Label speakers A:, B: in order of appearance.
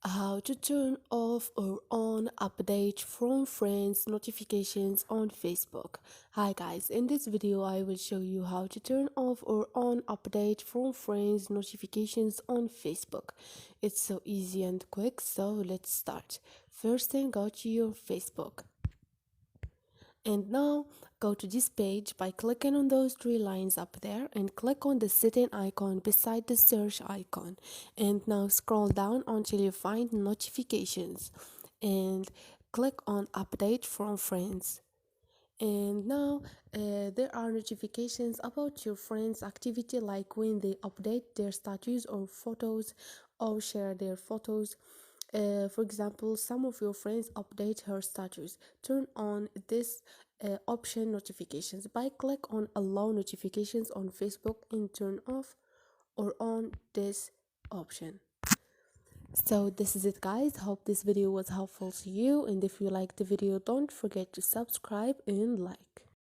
A: How to turn off or on update from friends notifications on Facebook. Hi guys, in this video I will show you how to turn off or on update from friends notifications on Facebook. It's so easy and quick, so let's start. First thing, go to your Facebook. And now go to this page by clicking on those three lines up there and click on the setting icon beside the search icon. And now scroll down until you find notifications and click on update from friends. And now there are notifications about your friends activity, like when they update their status or photos or share their photos. For example, some of your friends update her status. Turn on this option notifications by click on allow notifications on Facebook and turn off or on this option. So this is it guys, hope this video was helpful to you, and if you liked the video don't forget to subscribe and like.